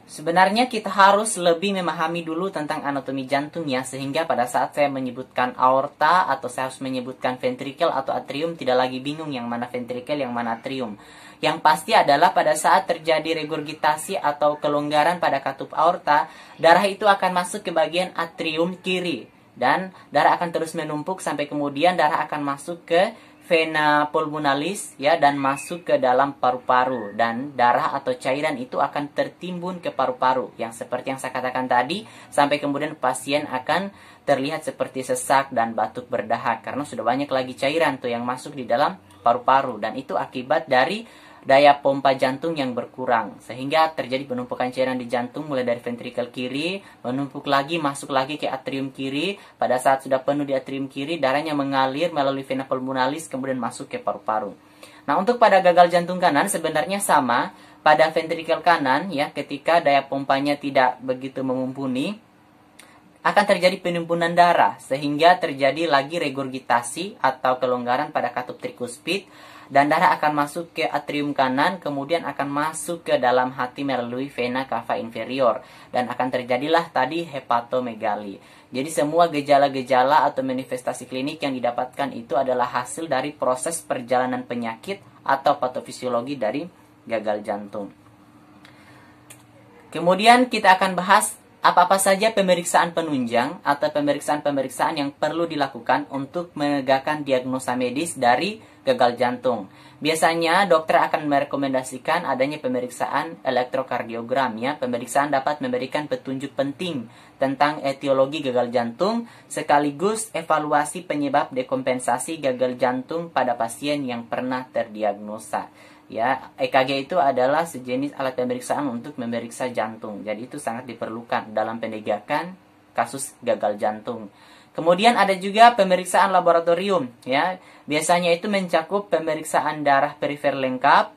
Sebenarnya kita harus lebih memahami dulu tentang anatomi jantung ya, sehingga pada saat saya menyebutkan aorta atau saya harus menyebutkan ventricle atau atrium tidak lagi bingung yang mana ventricle, yang mana atrium. Yang pasti adalah pada saat terjadi regurgitasi atau kelonggaran pada katup aorta, darah itu akan masuk ke bagian atrium kiri dan darah akan terus menumpuk sampai kemudian darah akan masuk ke vena pulmonalis ya, dan masuk ke dalam paru-paru, dan darah atau cairan itu akan tertimbun ke paru-paru yang seperti yang saya katakan tadi, sampai kemudian pasien akan terlihat seperti sesak dan batuk berdahak karena sudah banyak lagi cairan tuh yang masuk di dalam paru-paru, dan itu akibat dari daya pompa jantung yang berkurang sehingga terjadi penumpukan cairan di jantung mulai dari ventrikel kiri, menumpuk lagi, masuk lagi ke atrium kiri. Pada saat sudah penuh di atrium kiri, darahnya mengalir melalui vena pulmonalis kemudian masuk ke paru-paru. Nah, untuk pada gagal jantung kanan sebenarnya sama. Pada ventrikel kanan ya, ketika daya pompanya tidak begitu memumpuni, akan terjadi penimbunan darah sehingga terjadi lagi regurgitasi atau kelonggaran pada katup trikuspid, dan darah akan masuk ke atrium kanan kemudian akan masuk ke dalam hati melalui vena cava inferior, dan akan terjadilah tadi hepatomegali. Jadi semua gejala-gejala atau manifestasi klinik yang didapatkan itu adalah hasil dari proses perjalanan penyakit atau patofisiologi dari gagal jantung. Kemudian kita akan bahas apa-apa saja pemeriksaan penunjang atau pemeriksaan-pemeriksaan yang perlu dilakukan untuk menegakkan diagnosa medis dari gagal jantung. Biasanya dokter akan merekomendasikan adanya pemeriksaan elektrokardiogram ya. Pemeriksaan dapat memberikan petunjuk penting tentang etiologi gagal jantung sekaligus evaluasi penyebab dekompensasi gagal jantung pada pasien yang pernah terdiagnosa. Ya, EKG itu adalah sejenis alat pemeriksaan untuk memeriksa jantung. Jadi itu sangat diperlukan dalam penegakan kasus gagal jantung. Kemudian ada juga pemeriksaan laboratorium ya. Biasanya itu mencakup pemeriksaan darah perifer lengkap,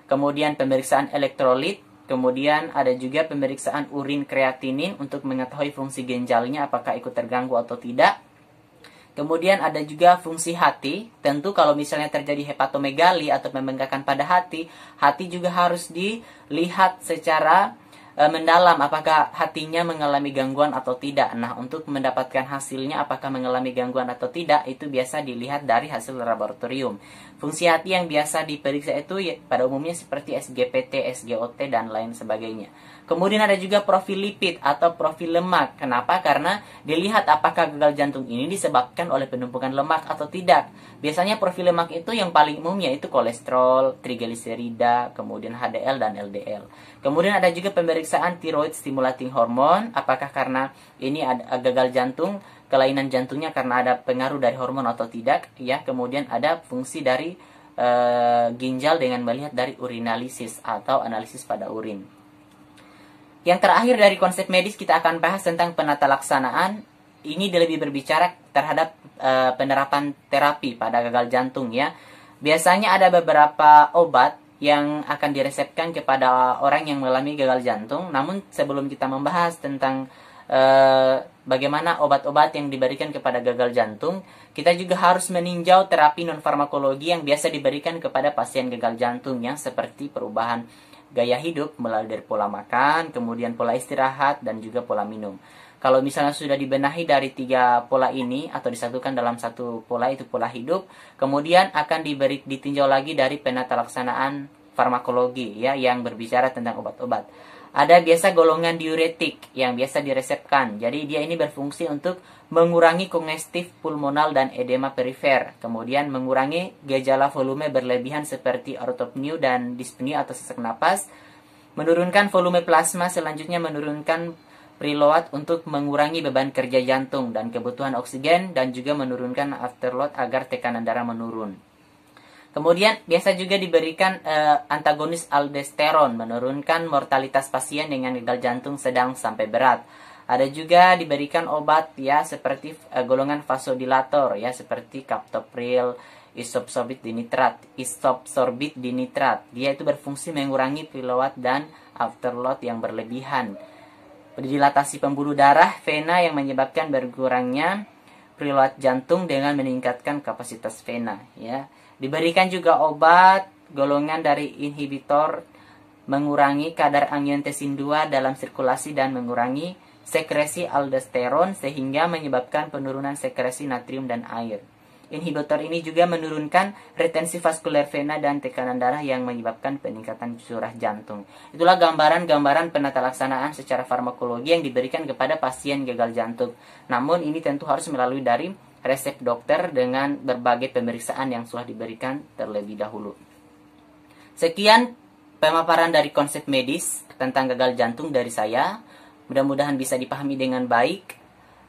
kemudian pemeriksaan elektrolit, kemudian ada juga pemeriksaan urin kreatinin untuk mengetahui fungsi ginjalnya apakah ikut terganggu atau tidak. Kemudian ada juga fungsi hati. Tentu kalau misalnya terjadi hepatomegali atau pembengkakan pada hati, hati juga harus dilihat secara mendalam apakah hatinya mengalami gangguan atau tidak. Nah, untuk mendapatkan hasilnya apakah mengalami gangguan atau tidak, itu biasa dilihat dari hasil laboratorium. Fungsi hati yang biasa diperiksa itu ya, pada umumnya seperti SGPT, SGOT, dan lain sebagainya. Kemudian ada juga profil lipid atau profil lemak. Kenapa? Karena dilihat apakah gagal jantung ini disebabkan oleh penumpukan lemak atau tidak. Biasanya profil lemak itu yang paling umum yaitu kolesterol, trigliserida, kemudian HDL dan LDL. Kemudian ada juga pemeriksaan thyroid stimulating hormone. Apakah karena ini ada gagal jantung, kelainan jantungnya karena ada pengaruh dari hormon atau tidak? Ya, kemudian ada fungsi dari ginjal dengan melihat dari urinalisis atau analisis pada urin. Yang terakhir dari konsep medis kita akan bahas tentang penata laksanaan. Ini lebih berbicara terhadap penerapan terapi pada gagal jantung ya. Biasanya ada beberapa obat yang akan diresepkan kepada orang yang mengalami gagal jantung. Namun sebelum kita membahas tentang bagaimana obat-obat yang diberikan kepada gagal jantung, kita juga harus meninjau terapi non-farmakologi yang biasa diberikan kepada pasien gagal jantung yang seperti perubahan gaya hidup melalui dari pola makan, kemudian pola istirahat, dan juga pola minum. Kalau misalnya sudah dibenahi dari 3 pola ini atau disatukan dalam satu pola, itu pola hidup, kemudian akan ditinjau lagi dari penata laksanaan farmakologi ya, yang berbicara tentang obat-obat. Ada biasa golongan diuretik yang biasa diresepkan. Jadi dia ini berfungsi untuk mengurangi kongestif pulmonal dan edema perifer. Kemudian mengurangi gejala volume berlebihan seperti ortopneu dan dyspnea atau sesak napas. Menurunkan volume plasma, selanjutnya menurunkan preload untuk mengurangi beban kerja jantung dan kebutuhan oksigen, dan juga menurunkan afterload agar tekanan darah menurun. Kemudian biasa juga diberikan antagonis aldosteron, menurunkan mortalitas pasien dengan gagal jantung sedang sampai berat. Ada juga diberikan obat ya seperti golongan vasodilator ya seperti captopril, isopsorbit dinitrat. Dia itu berfungsi mengurangi preload dan afterload yang berlebihan. Dilatasi pembuluh darah vena yang menyebabkan berkurangnya preload jantung dengan meningkatkan kapasitas vena ya. Diberikan juga obat golongan dari inhibitor mengurangi kadar angiotensin 2 dalam sirkulasi dan mengurangi sekresi aldosteron sehingga menyebabkan penurunan sekresi natrium dan air. Inhibitor ini juga menurunkan retensi vaskuler vena dan tekanan darah yang menyebabkan peningkatan curah jantung. Itulah gambaran-gambaran penata laksanaan secara farmakologi yang diberikan kepada pasien gagal jantung. Namun ini tentu harus melalui dari resep dokter dengan berbagai pemeriksaan yang sudah diberikan terlebih dahulu. Sekian pemaparan dari konsep medis tentang gagal jantung dari saya. Mudah-mudahan bisa dipahami dengan baik.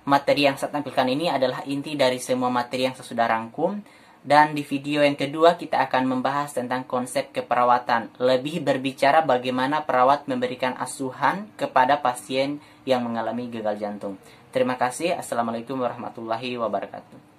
Materi yang saya tampilkan ini adalah inti dari semua materi yang saya sudah rangkum. Dan di video yang kedua kita akan membahas tentang konsep keperawatan. Lebih berbicara bagaimana perawat memberikan asuhan kepada pasien yang mengalami gagal jantung. Terima kasih. Assalamualaikum warahmatullahi wabarakatuh.